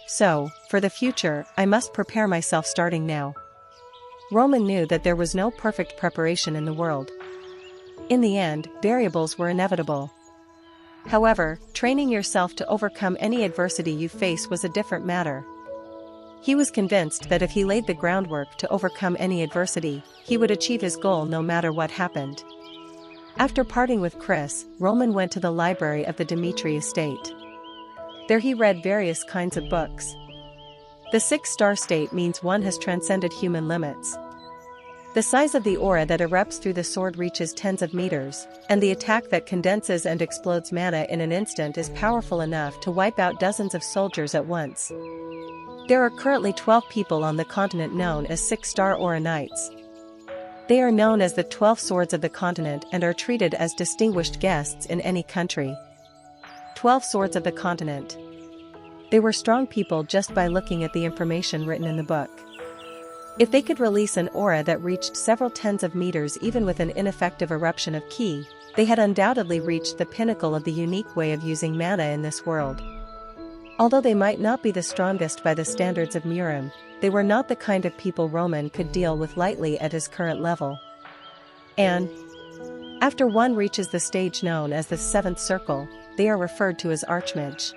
So, for the future, I must prepare myself starting now. Roman knew that there was no perfect preparation in the world. In the end, variables were inevitable. However, training yourself to overcome any adversity you face was a different matter. He was convinced that if he laid the groundwork to overcome any adversity, he would achieve his goal no matter what happened. After parting with Chris, Roman went to the library of the Dmitri estate. There he read various kinds of books. The 6-star state means one has transcended human limits. The size of the aura that erupts through the sword reaches tens of meters, and the attack that condenses and explodes mana in an instant is powerful enough to wipe out dozens of soldiers at once. There are currently 12 people on the continent known as 6-star aura knights. They are known as the 12 swords of the continent and are treated as distinguished guests in any country. 12 swords of the continent. They were strong people just by looking at the information written in the book. If they could release an aura that reached several tens of meters even with an ineffective eruption of ki, they had undoubtedly reached the pinnacle of the unique way of using mana in this world. Although they might not be the strongest by the standards of Murim, they were not the kind of people Roman could deal with lightly at his current level. And after one reaches the stage known as the 7th circle, they are referred to as archmage.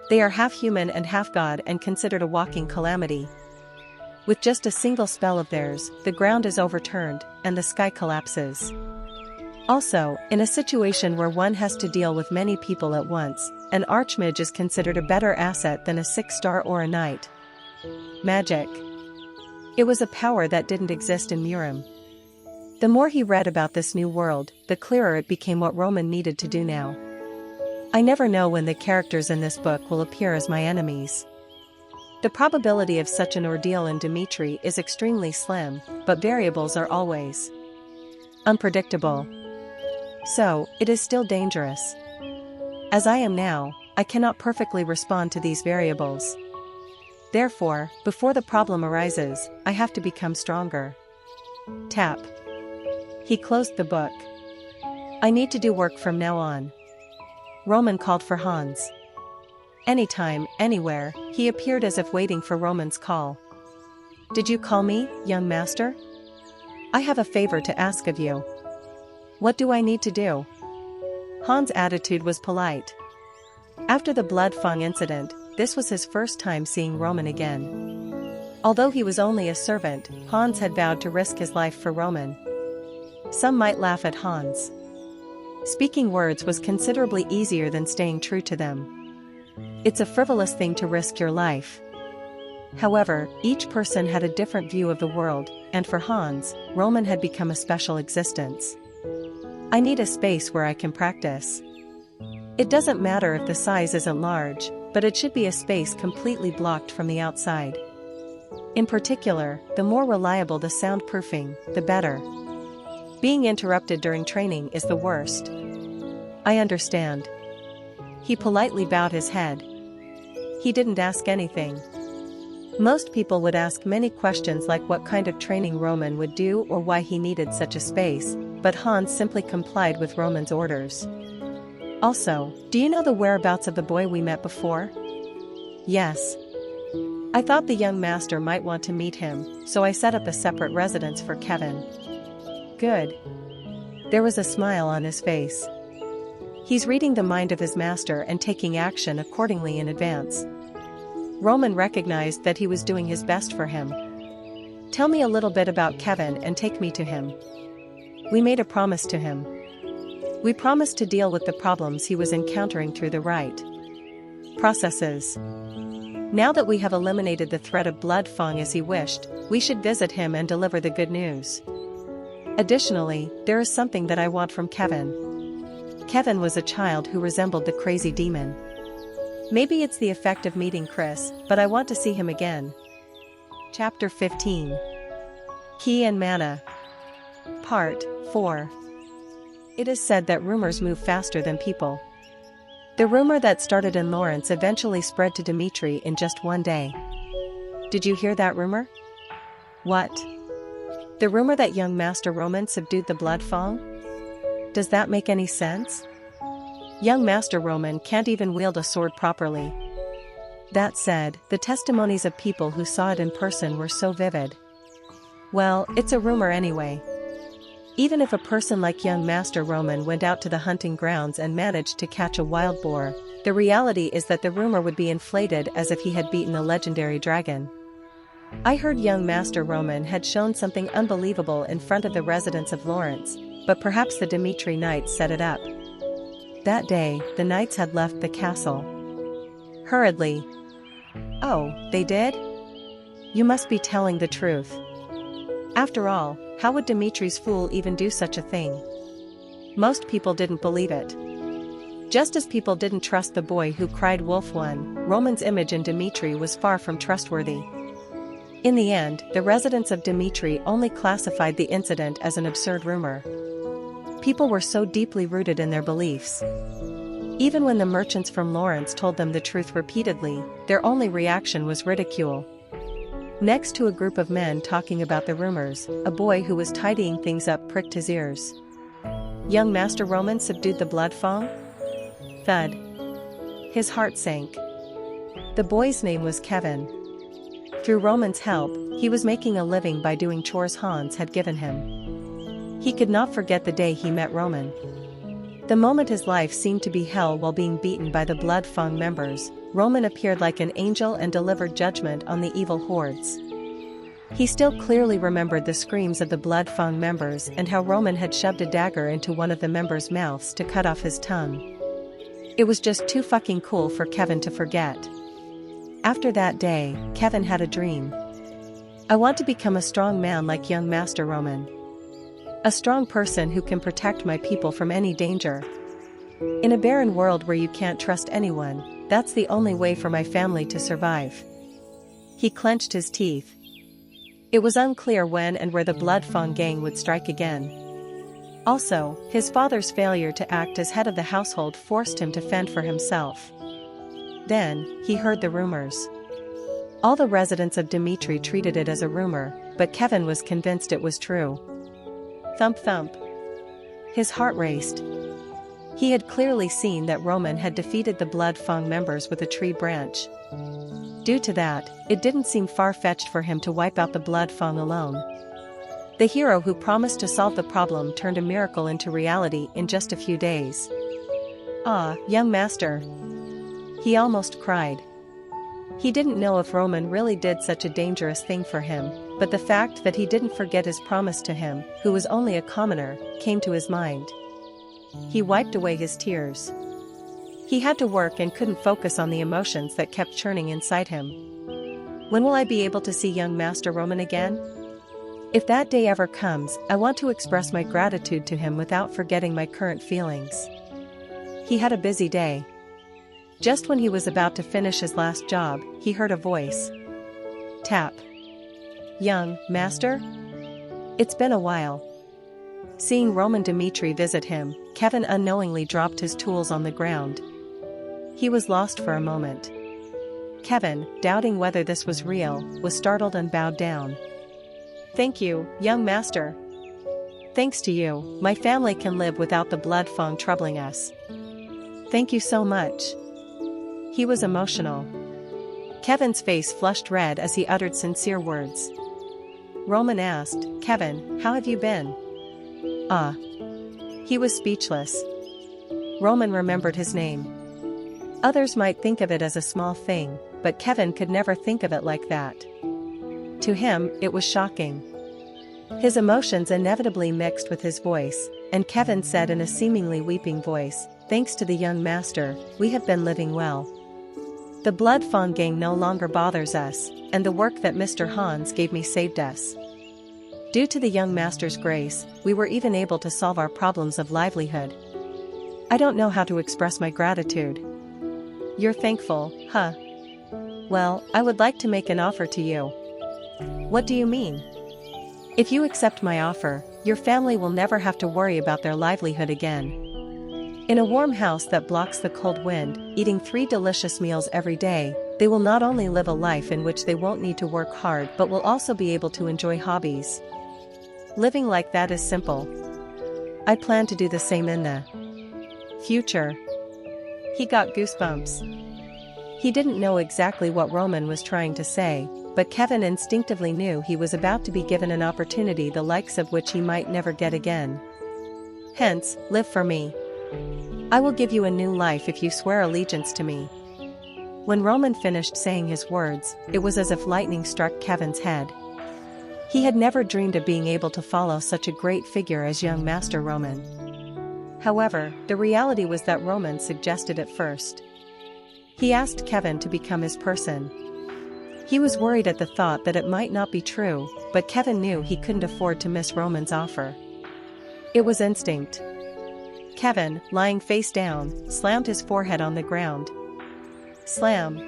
They are half human and half god and considered a walking calamity. With just a single spell of theirs, the ground is overturned, and the sky collapses. Also, in a situation where one has to deal with many people at once, an archmage is considered a better asset than a 6-star aura knight. Magic. It was a power that didn't exist in Murim. The more he read about this new world, the clearer it became what Roman needed to do now. I never know when the characters in this book will appear as my enemies. The probability of such an ordeal in Dmitri is extremely slim, but variables are always unpredictable. So, it is still dangerous. As I am now, I cannot perfectly respond to these variables. Therefore, before the problem arises, I have to become stronger. Tap. He closed the book. I need to do work from now on. Roman called for Hans. Anytime, anywhere, he appeared as if waiting for Roman's call. Did you call me, young master? I have a favor to ask of you. What do I need to do? Hans' attitude was polite. After the Blood Fang incident, this was his first time seeing Roman again. Although he was only a servant, Hans had vowed to risk his life for Roman. Some might laugh at Hans. Speaking words was considerably easier than staying true to them. It's a frivolous thing to risk your life. However, each person had a different view of the world, and for Hans, Roman had become a special existence. I need a space where I can practice. It doesn't matter if the size isn't large, but it should be a space completely blocked from the outside. In particular, the more reliable the soundproofing, the better. Being interrupted during training is the worst. I understand. He politely bowed his head. He didn't ask anything. Most people would ask many questions like what kind of training Roman would do or why he needed such a space, but Hans simply complied with Roman's orders. Also, do you know the whereabouts of the boy we met before? Yes. I thought the young master might want to meet him, so I set up a separate residence for Kevin. Good. There was a smile on his face. He's reading the mind of his master and taking action accordingly in advance. Roman recognized that he was doing his best for him. Tell me a little bit about Kevin and take me to him. We made a promise to him. We promised to deal with the problems he was encountering through the right. Processes. Now that we have eliminated the threat of blood Fong as he wished, we should visit him and deliver the good news. Additionally, there is something that I want from Kevin. Kevin was a child who resembled the crazy demon. Maybe it's the effect of meeting Chris, but I want to see him again. Chapter 15. Key and Mana. Part 4. It is said that rumors move faster than people. The rumor that started in Lawrence eventually spread to Dimitri in just one day. Did you hear that rumor? What? The rumor that young Master Roman subdued the blood Fong? Does that make any sense? Young Master Roman can't even wield a sword properly. That said, the testimonies of people who saw it in person were so vivid. Well, it's a rumor anyway. Even if a person like young Master Roman went out to the hunting grounds and managed to catch a wild boar, the reality is that the rumor would be inflated as if he had beaten a legendary dragon. I heard young Master Roman had shown something unbelievable in front of the residents of Lawrence, but perhaps the Dimitri Knights set it up. That day, the knights had left the castle. Hurriedly. Oh, they did? You must be telling the truth. After all, how would Dimitri's fool even do such a thing? Most people didn't believe it. Just as people didn't trust the boy who cried wolf one, Roman's image in Dimitri was far from trustworthy. In the end, the residents of Dimitri only classified the incident as an absurd rumor. People were so deeply rooted in their beliefs. Even when the merchants from Lawrence told them the truth repeatedly, their only reaction was ridicule. Next to a group of men talking about the rumors, a boy who was tidying things up pricked his ears. Young Master Roman subdued the blood Fong? Thud. His heart sank. The boy's name was Kevin. Through Roman's help, he was making a living by doing chores Hans had given him. He could not forget the day he met Roman. The moment his life seemed to be hell while being beaten by the blood Fong members, Roman appeared like an angel and delivered judgment on the evil hordes. He still clearly remembered the screams of the blood Fong members and how Roman had shoved a dagger into one of the members' mouths to cut off his tongue. It was just too fucking cool for Kevin to forget. After that day, Kevin had a dream. I want to become a strong man like young Master Roman. A strong person who can protect my people from any danger. In a barren world where you can't trust anyone, that's the only way for my family to survive. He clenched his teeth. It was unclear when and where the Blood Fong gang would strike again. Also, his father's failure to act as head of the household forced him to fend for himself. Then, he heard the rumors. All the residents of Dimitri treated it as a rumor, but Kevin was convinced it was true. Thump thump. His heart raced. He had clearly seen that Roman had defeated the Blood Fong members with a tree branch. Due to that, it didn't seem far-fetched for him to wipe out the Blood Fong alone. The hero who promised to solve the problem turned a miracle into reality in just a few days. Ah, young master. He almost cried. He didn't know if Roman really did such a dangerous thing for him, but the fact that he didn't forget his promise to him, who was only a commoner, came to his mind. He wiped away his tears. He had to work and couldn't focus on the emotions that kept churning inside him. When will I be able to see young Master Roman again? If that day ever comes, I want to express my gratitude to him without forgetting my current feelings. He had a busy day. Just when he was about to finish his last job, he heard a voice. Tap. Young master? It's been a while. Seeing Roman Dimitri visit him, Kevin unknowingly dropped his tools on the ground. He was lost for a moment. Kevin, doubting whether this was real, was startled and bowed down. Thank you, young master. Thanks to you, my family can live without the Blood Fong troubling us. Thank you so much. He was emotional. Kevin's face flushed red as he uttered sincere words. Roman asked, Kevin, how have you been? He was speechless. Roman remembered his name. Others might think of it as a small thing, but Kevin could never think of it like that. To him, it was shocking. His emotions inevitably mixed with his voice, and Kevin said in a seemingly weeping voice, Thanks to the young master, we have been living well. The blood fawn gang no longer bothers us, and the work that Mr. Hans gave me saved us. Due to the young master's grace, we were even able to solve our problems of livelihood. I don't know how to express my gratitude. You're thankful, huh? Well, I would like to make an offer to you. What do you mean? If you accept my offer, your family will never have to worry about their livelihood again. In a warm house that blocks the cold wind, eating 3 delicious meals every day, they will not only live a life in which they won't need to work hard but will also be able to enjoy hobbies. Living like that is simple. I plan to do the same in the future. He got goosebumps. He didn't know exactly what Roman was trying to say, but Kevin instinctively knew he was about to be given an opportunity the likes of which he might never get again. Hence, live for me. I will give you a new life if you swear allegiance to me. When Roman finished saying his words, it was as if lightning struck Kevin's head. He had never dreamed of being able to follow such a great figure as young Master Roman. However, the reality was that Roman suggested it first. He asked Kevin to become his person. He was worried at the thought that it might not be true, but Kevin knew he couldn't afford to miss Roman's offer. It was instinct. Kevin, lying face down, slammed his forehead on the ground. Slam.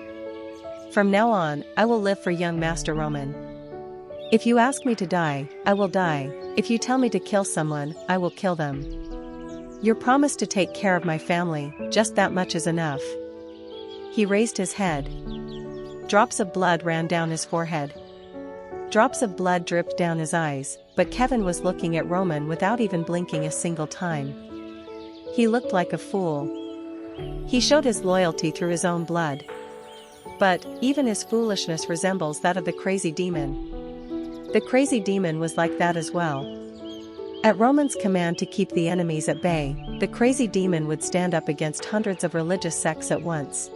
From now on, I will live for young Master Roman. If you ask me to die, I will die. If you tell me to kill someone, I will kill them. Your promise to take care of my family, just that much is enough. He raised his head. Drops of blood ran down his forehead. Drops of blood dripped down his eyes, but Kevin was looking at Roman without even blinking a single time. He looked like a fool. He showed his loyalty through his own blood. But, even his foolishness resembles that of the crazy demon. The crazy demon was like that as well. At Roman's command to keep the enemies at bay, the crazy demon would stand up against hundreds of religious sects at once.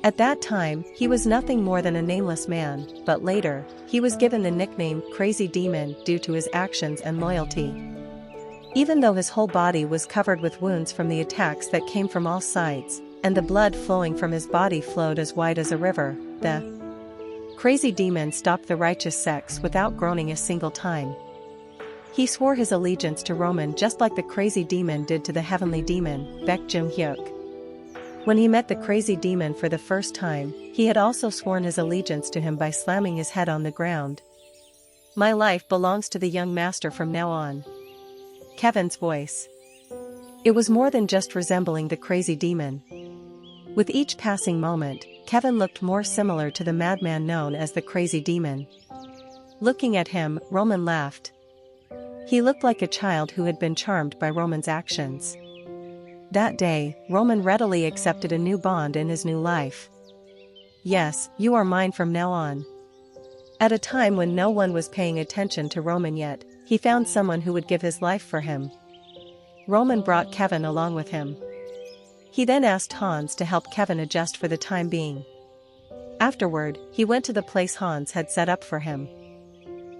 At that time, he was nothing more than a nameless man, but later, he was given the nickname Crazy Demon due to his actions and loyalty. Even though his whole body was covered with wounds from the attacks that came from all sides, and the blood flowing from his body flowed as wide as a river, the crazy demon stopped the righteous sects without groaning a single time. He swore his allegiance to Roman just like the crazy demon did to the heavenly demon, Baek Jung-hyuk. When he met the crazy demon for the first time, he had also sworn his allegiance to him by slamming his head on the ground. My life belongs to the young master from now on. Kevin's voice. It was more than just resembling the crazy demon. With each passing moment, Kevin looked more similar to the madman known as the crazy demon. Looking at him, Roman laughed. He looked like a child who had been charmed by Roman's actions. That day, Roman readily accepted a new bond in his new life. Yes, you are mine from now on. At a time when no one was paying attention to Roman yet, he found someone who would give his life for him. Roman brought Kevin along with him. He then asked Hans to help Kevin adjust for the time being. Afterward, he went to the place Hans had set up for him.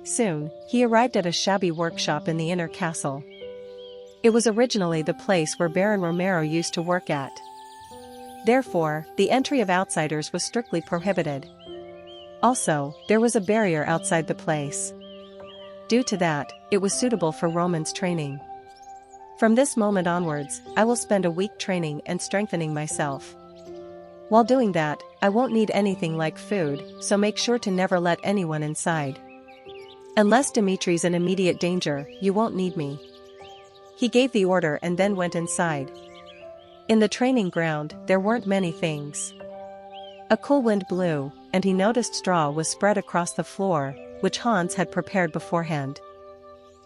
Soon, he arrived at a shabby workshop in the inner castle. It was originally the place where Baron Romero used to work at. Therefore, the entry of outsiders was strictly prohibited. Also, there was a barrier outside the place. Due to that, it was suitable for Roman's training. From this moment onwards, I will spend a week training and strengthening myself. While doing that, I won't need anything like food, so make sure to never let anyone inside. Unless Dimitri's in immediate danger, you won't need me. He gave the order and then went inside. In the training ground, there weren't many things. A cool wind blew, and he noticed straw was spread across the floor, which Hans had prepared beforehand.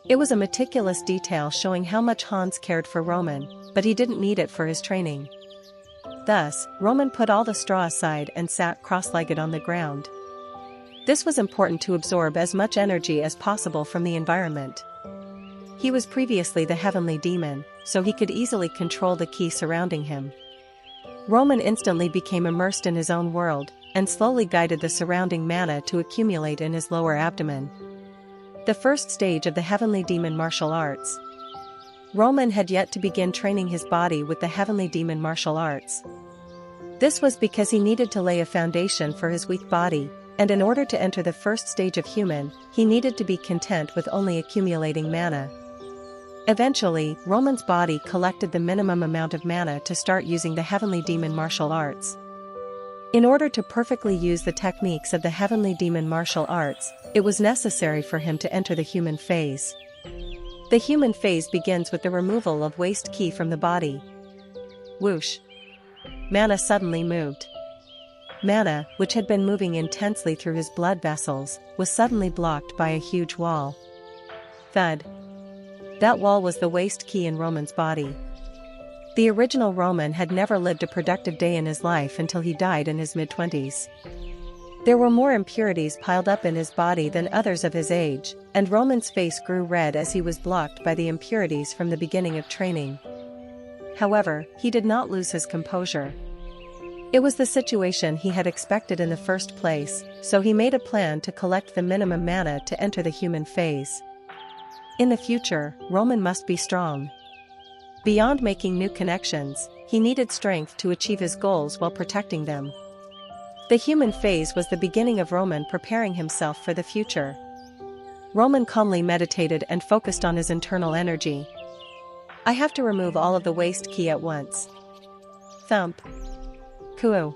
It was a meticulous detail showing how much Hans cared for Roman, but he didn't need it for his training. Thus, Roman put all the straw aside and sat cross-legged on the ground. This was important to absorb as much energy as possible from the environment. He was previously the heavenly demon, so he could easily control the ki surrounding him. Roman instantly became immersed in his own world, and slowly guided the surrounding mana to accumulate in his lower abdomen. The first stage of the heavenly demon martial arts. Roman had yet to begin training his body with the heavenly demon martial arts. This was because he needed to lay a foundation for his weak body, and in order to enter the first stage of human, he needed to be content with only accumulating mana. Eventually, Roman's body collected the minimum amount of mana to start using the heavenly demon martial arts. In order to perfectly use the techniques of the heavenly demon martial arts, it was necessary for him to enter the human phase. The human phase begins with the removal of waste ki from the body. Whoosh! Mana suddenly moved. Mana, which had been moving intensely through his blood vessels, was suddenly blocked by a huge wall. Thud! That wall was the waste ki in Roman's body. The original Roman had never lived a productive day in his life until he died in his mid-20s. There were more impurities piled up in his body than others of his age, and Roman's face grew red as he was blocked by the impurities from the beginning of training. However, he did not lose his composure. It was the situation he had expected in the first place, so he made a plan to collect the minimum mana to enter the human phase. In the future, Roman must be strong. Beyond making new connections, he needed strength to achieve his goals while protecting them. The human phase was the beginning of Roman preparing himself for the future. Roman calmly meditated and focused on his internal energy. I have to remove all of the waste ki at once. Thump. Kuo.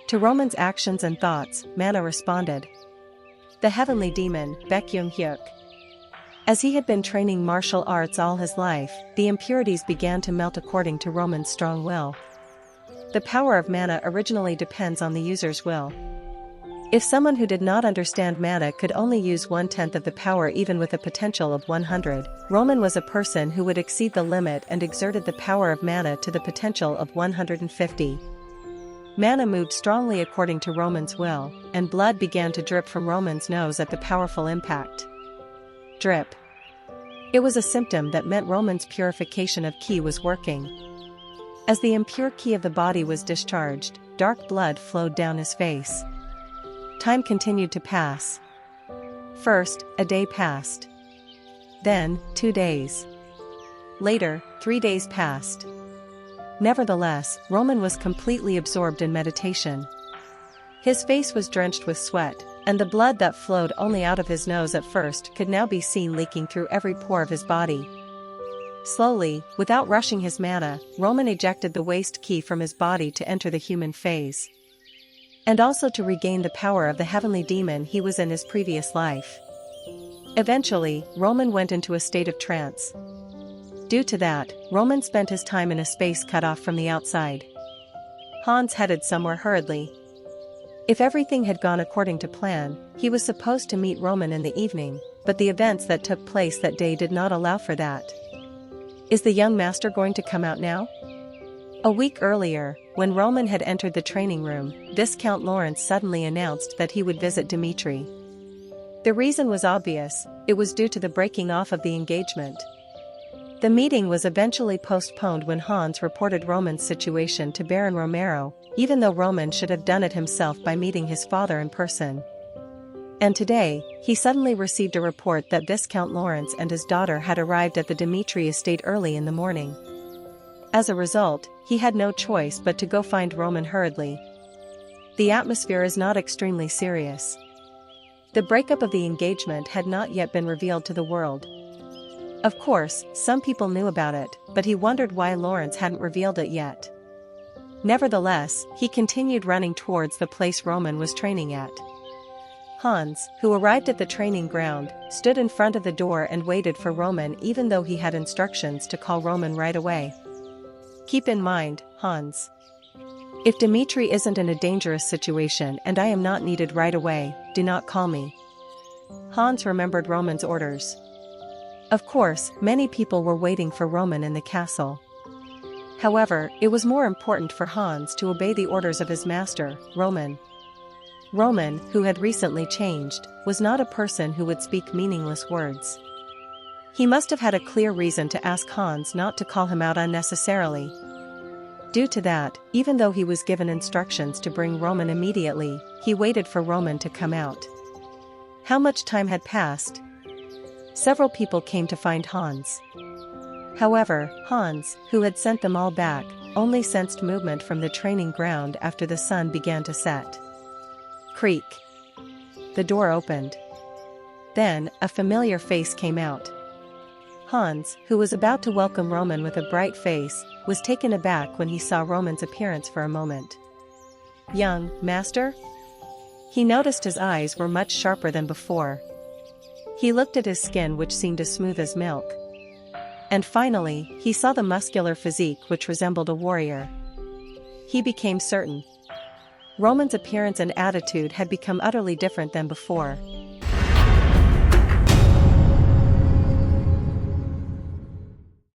To Roman's actions and thoughts, mana responded. The heavenly demon, Baekhyung-hyuk. As he had been training martial arts all his life, the impurities began to melt according to Roman's strong will. The power of mana originally depends on the user's will. If someone who did not understand mana could only use 1/10 of the power even with a potential of 100, Roman was a person who would exceed the limit and exerted the power of mana to the potential of 150. Mana moved strongly according to Roman's will, and blood began to drip from Roman's nose at the powerful impact. Drip. It was a symptom that meant Roman's purification of ki was working. As the impure ki of the body was discharged, dark blood flowed down his face. Time continued to pass. First, a day passed. Then, 2 days. Later, 3 days passed. Nevertheless, Roman was completely absorbed in meditation. His face was drenched with sweat, and the blood that flowed only out of his nose at first could now be seen leaking through every pore of his body. Slowly, without rushing his mana, Roman ejected the waste ki from his body to enter the human phase. And also to regain the power of the heavenly demon he was in his previous life. Eventually, Roman went into a state of trance. Due to that, Roman spent his time in a space cut off from the outside. Hans headed somewhere hurriedly. If everything had gone according to plan, he was supposed to meet Roman in the evening, but the events that took place that day did not allow for that. Is the young master going to come out now? A week earlier, when Roman had entered the training room, Viscount Lawrence suddenly announced that he would visit Dmitri. The reason was obvious: it was due to the breaking off of the engagement. The meeting was eventually postponed when Hans reported Roman's situation to Baron Romero, even though Roman should have done it himself by meeting his father in person. And today, he suddenly received a report that Viscount Lawrence and his daughter had arrived at the Dmitri estate early in the morning. As a result, he had no choice but to go find Roman hurriedly. The atmosphere is not extremely serious. The breakup of the engagement had not yet been revealed to the world. Of course, some people knew about it, but he wondered why Lawrence hadn't revealed it yet. Nevertheless, he continued running towards the place Roman was training at. Hans, who arrived at the training ground, stood in front of the door and waited for Roman even though he had instructions to call Roman right away. Keep in mind, Hans. If Dmitri isn't in a dangerous situation and I am not needed right away, do not call me. Hans remembered Roman's orders. Of course, many people were waiting for Roman in the castle. However, it was more important for Hans to obey the orders of his master, Roman. Roman, who had recently changed, was not a person who would speak meaningless words. He must have had a clear reason to ask Hans not to call him out unnecessarily. Due to that, even though he was given instructions to bring Roman immediately, he waited for Roman to come out. How much time had passed? Several people came to find Hans. However, Hans, who had sent them all back, only sensed movement from the training ground after the sun began to set. Creak. The door opened. Then, a familiar face came out. Hans, who was about to welcome Roman with a bright face, was taken aback when he saw Roman's appearance for a moment. "Young master?" He noticed his eyes were much sharper than before. He looked at his skin, which seemed as smooth as milk. And finally, he saw the muscular physique which resembled a warrior. He became certain. Roman's appearance and attitude had become utterly different than before.